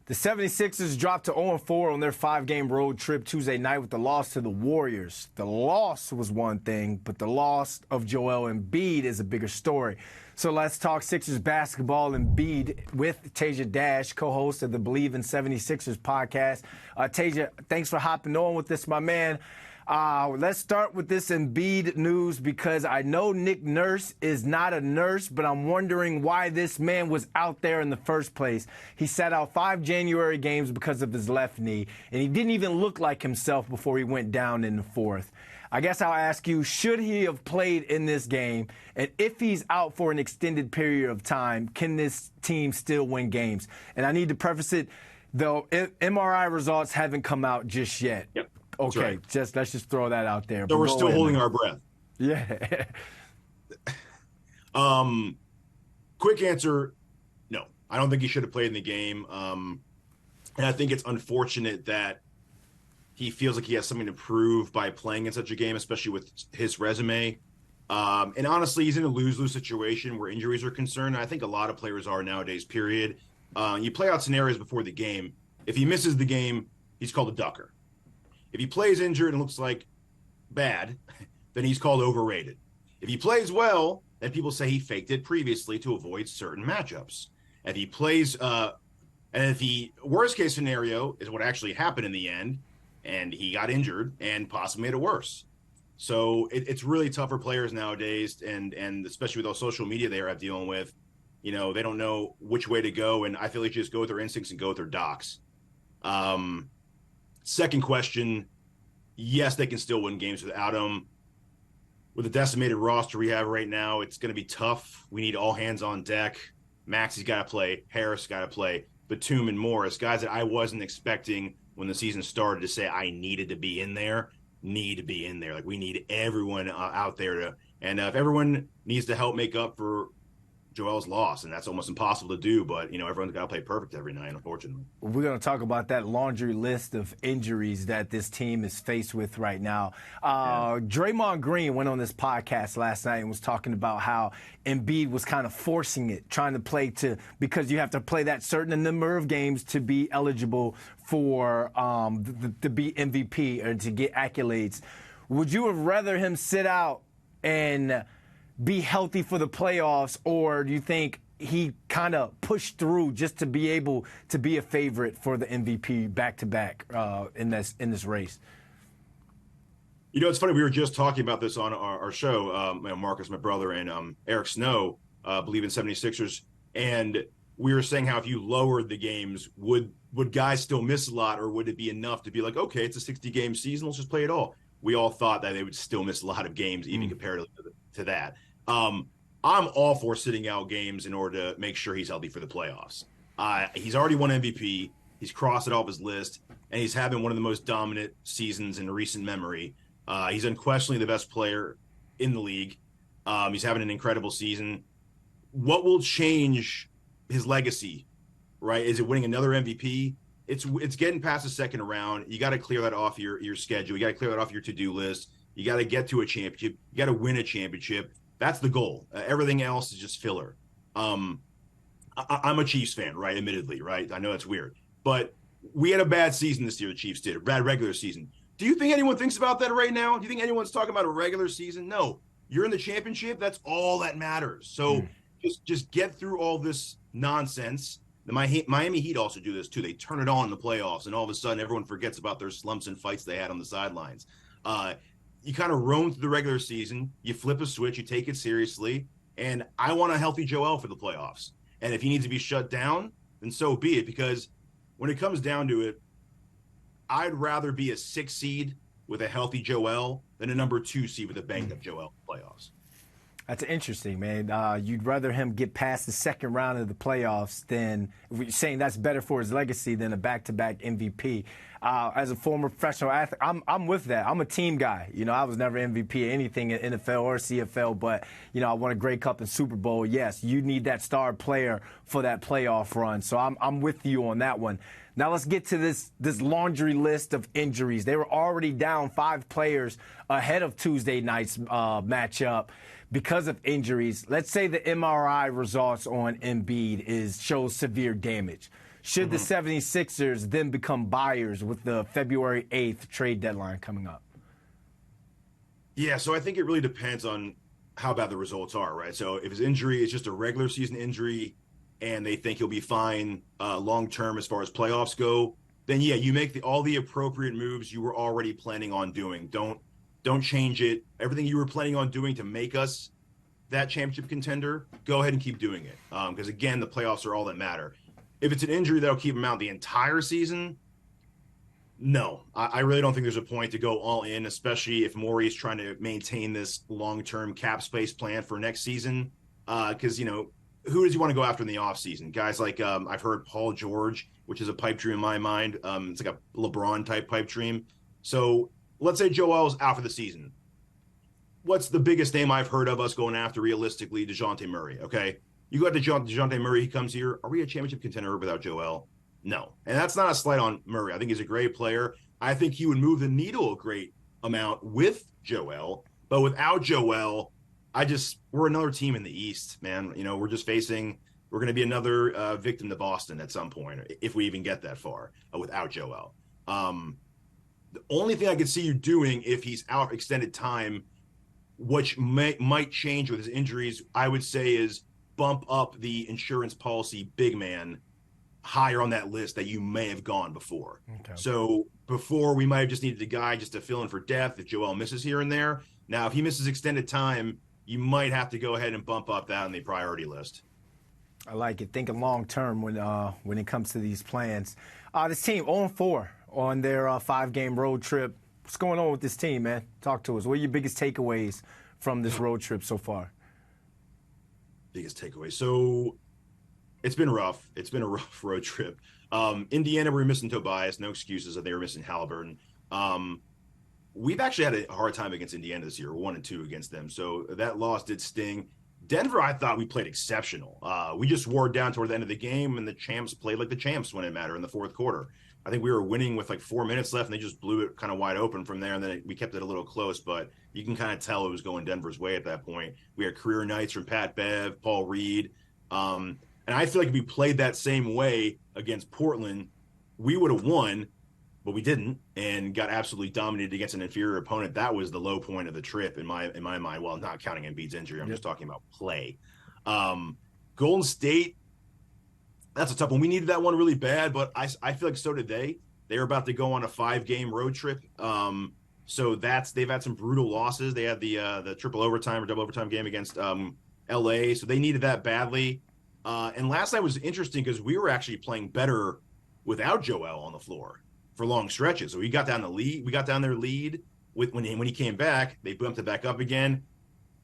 The 76ers dropped to 0-4 on their 5-game road trip Tuesday night with the loss to the Warriors. The loss was one thing, but the loss of Joel Embiid is a bigger story. So let's talk Sixers basketball. Embiid with Tasia Dash, co-host of the Believe in 76ers podcast. Tasia, thanks for hopping on with this, my man. Let's start with this Embiid news because I know Nick Nurse is not a nurse, but I'm wondering why this man was out there in the first place. He sat out 5 January games because of his left knee, and he didn't even look like himself before he went down in the fourth. I guess I'll ask you, should he have played in this game? And if he's out for an extended period of time, can this team still win games? And I need to preface it, though, MRI results haven't come out just yet. Yep. Okay, right. let's just throw that out there. So we're still holding our breath. Yeah. Quick answer, no. I don't think he should have played in the game. And I think it's unfortunate that he feels like he has something to prove by playing in such a game, especially with his resume. And honestly, he's in a lose-lose situation where injuries are concerned. I think a lot of players are nowadays, period. You play out scenarios before the game. If he misses the game, he's called a ducker. If he plays injured and looks like bad, then he's called overrated. If he plays well, then people say he faked it previously to avoid certain matchups. If he plays, worst case scenario is what actually happened in the end, and he got injured and possibly made it worse. So it's really tough for players nowadays, and especially with all social media they are dealing with. You know, they don't know which way to go, and I feel like you just go with their instincts and go with their docs. Second question, yes, they can still win games without him. With the decimated roster we have right now, it's going to be tough. We need all hands on deck. Maxey's got to play. Harris got to play. Batum and Morris, guys that I wasn't expecting when the season started to say I needed to be in there, need to be in there. Like, we need everyone out there to – and if everyone needs to help make up for Joel's loss, and that's almost impossible to do, but, you know, everyone's got to play perfect every night, unfortunately. We're going to talk about that laundry list of injuries that this team is faced with right now. Draymond Green went on this podcast last night and was talking about how Embiid was kind of forcing it, trying to play because you have to play that certain number of games to be eligible for to be MVP or to get accolades. Would you have rather him sit out and be healthy for the playoffs, or do you think he kind of pushed through just to be able to be a favorite for the MVP back-to-back in this race? You know, it's funny. We were just talking about this on our show, Marcus, my brother, and Eric Snow, Believe in 76ers, and we were saying how if you lowered the games, would guys still miss a lot, or would it be enough to be like, okay, it's a 60-game season, let's just play it all? We all thought that they would still miss a lot of games, even comparatively to that. I'm all for sitting out games in order to make sure he's healthy for the playoffs. He's already won MVP. He's crossed it off his list, and he's having one of the most dominant seasons in recent memory. He's unquestionably the best player in the league. He's having an incredible season. What will change his legacy, right? Is it winning another MVP? It's getting past the second round. You got to clear that off your schedule. You got to clear that off your to-do list. You got to get to a championship. You got to win a championship. That's the goal. Everything else is just filler. I'm a Chiefs fan, right? Admittedly, right? I know that's weird. But we had a bad season this year, the Chiefs did, a bad regular season. Do you think anyone thinks about that right now? Do you think anyone's talking about a regular season? No. You're in the championship. That's all that matters. So just get through all this nonsense. The Miami Heat also do this, too. They turn it on in the playoffs, and all of a sudden everyone forgets about their slumps and fights they had on the sidelines. You kind of roam through the regular season, you flip a switch, you take it seriously, and I want a healthy Joel for the playoffs. And if he needs to be shut down, then so be it, because when it comes down to it, I'd rather be a 6 seed with a healthy Joel than a number 2 seed with a banged-up Joel in the playoffs. That's interesting, man. You'd rather him get past the second round of the playoffs than saying that's better for his legacy than a back-to-back MVP. As a former professional athlete, I'm with that. I'm a team guy. You know, I was never MVP of anything in NFL or CFL, but, you know, I won a Grey Cup and Super Bowl. Yes, you need that star player for that playoff run. So I'm with you on that one. Now let's get to this laundry list of injuries. They were already down 5 players ahead of Tuesday night's matchup because of injuries. Let's say the MRI results on Embiid shows severe damage. Should the 76ers then become buyers with the February 8th trade deadline coming up? Yeah, so I think it really depends on how bad the results are, right? So if his injury is just a regular season injury and they think he'll be fine long term as far as playoffs go, then yeah, you make all the appropriate moves you were already planning on doing. Don't change it. Everything you were planning on doing to make us that championship contender, go ahead and keep doing it. Because again, the playoffs are all that matter. If it's an injury that'll keep him out the entire season, no, I really don't think there's a point to go all in, especially if Morey is trying to maintain this long-term cap space plan for next season. Because, who does he want to go after in the offseason? Guys like I've heard Paul George, which is a pipe dream in my mind. It's like a LeBron-type pipe dream. So let's say Joel's out for the season. What's the biggest name I've heard of us going after realistically? DeJounte Murray, okay? You go to DeJounte Murray, he comes here. Are we a championship contender without Joel? No. And that's not a slight on Murray. I think he's a great player. I think he would move the needle a great amount with Joel. But without Joel, we're another team in the East, man. We're going to be another victim to Boston at some point, if we even get that far without Joel. The only thing I could see you doing if he's out extended time, which might change with his injuries, I would say is bump up the insurance policy big man higher on that list that you may have gone before. Okay. So before we might have just needed a guy just to fill in for depth if Joel misses here and there. Now, if he misses extended time, you might have to go ahead and bump up that on the priority list. I like it. Thinking long term when it comes to these plans. This team 0-4 on their 5-game road trip. What's going on with this team, man? Talk to us. What are your biggest takeaways from this road trip so far? Biggest takeaway. So it's been rough. It's been a rough road trip. Indiana, we were missing Tobias. No excuses that they were missing Halliburton. We've actually had a hard time against Indiana this year. We're 1-2 against them. So that loss did sting. Denver, I thought we played exceptional. We just wore down toward the end of the game, and the champs played like the champs when it mattered in the fourth quarter. I think we were winning with like 4 minutes left, and they just blew it kind of wide open from there, and then we kept it a little close, but you can kind of tell it was going Denver's way at that point. We had career nights from Pat Bev, Paul Reed, and I feel like if we played that same way against Portland, we would have won, but we didn't, and got absolutely dominated against an inferior opponent. That was the low point of the trip in my mind. Well, not counting Embiid's injury, I'm just talking about play. Golden State, that's a tough one. We needed that one really bad, but I feel like so did they. They were about to go on a 5-game road trip. So they've had some brutal losses. They had the triple overtime or double overtime game against LA. So they needed that badly. And last night was interesting because we were actually playing better without Joel on the floor for long stretches. So we got down their lead when he came back. They bumped it back up again.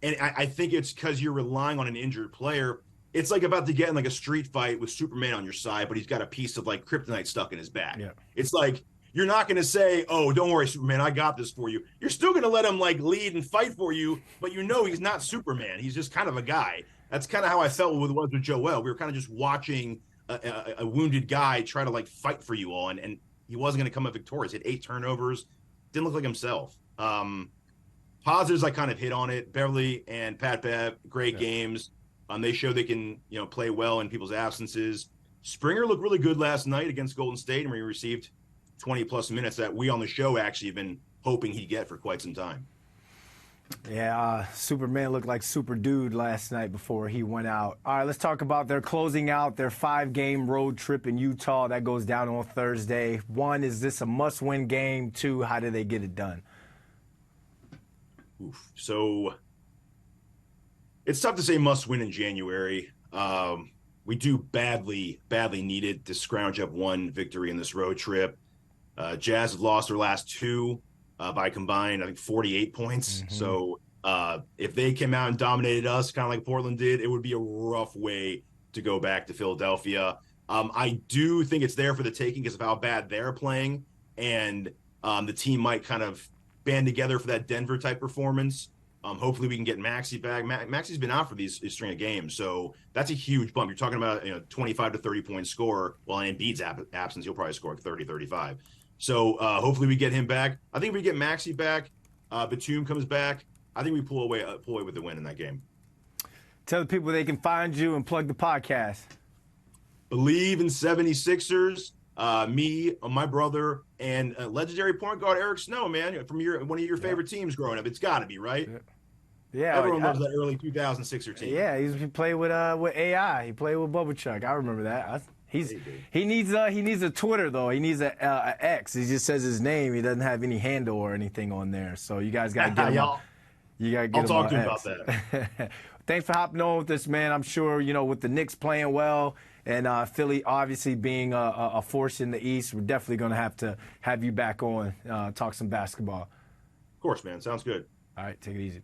And I think it's because you're relying on an injured player. It's like about to get in like a street fight with Superman on your side, but he's got a piece of like kryptonite stuck in his back. Yeah. It's like, you're not going to say, oh, don't worry, Superman, I got this for you. You're still going to let him like lead and fight for you, but he's not Superman. He's just kind of a guy. That's kind of how I felt with Joel. We were kind of just watching a wounded guy try to like fight for you all, and he wasn't going to come up victorious. He had 8 turnovers. Didn't look like himself. Positives, I kind of hit on it. Beverly and Pat Bev, great games. They show they can, play well in people's absences. Springer looked really good last night against Golden State, and we received 20-plus minutes that we on the show actually have been hoping he'd get for quite some time. Yeah, Superman looked like Super Dude last night before he went out. All right, let's talk about their closing out their 5-game road trip in Utah. That goes down on Thursday. 1, is this a must-win game? 2, how do they get it done? So it's tough to say must win in January. We do badly need it to scrounge up 1 victory in this road trip. Jazz have lost their last 2 by combined, I think, 48 points. Mm-hmm. So if they came out and dominated us, kind of like Portland did, it would be a rough way to go back to Philadelphia. I do think it's there for the taking because of how bad they're playing, and the team might kind of band together for that Denver-type performance. Hopefully we can get Maxey back. Maxey's been out for these string of games, so that's a huge bump. You're talking about 25 to 30-point score. Well, in Embiid's absence, he'll probably score 30, 35. So hopefully we get him back. I think if we get Maxey back, Batum comes back, I think we pull away with the win in that game. Tell the people they can find you and plug the podcast. Believe in 76ers. Me, my brother, and legendary point guard Eric Snow, man, from one of your favorite teams growing up. It's got to be, right? Yeah, Everyone loves that early 2000 Sixer team. Yeah, he played with AI. He played with Bubba Chuck. I remember that. He needs a Twitter though. He needs a X. He just says his name. He doesn't have any handle or anything on there. So you guys gotta get him. You gotta get him. I'll talk to him X. about that. Thanks for hopping on with this, man. I'm sure with the Knicks playing well and Philly obviously being a force in the East, we're definitely gonna have you back on talk some basketball. Of course, man. Sounds good. All right, take it easy.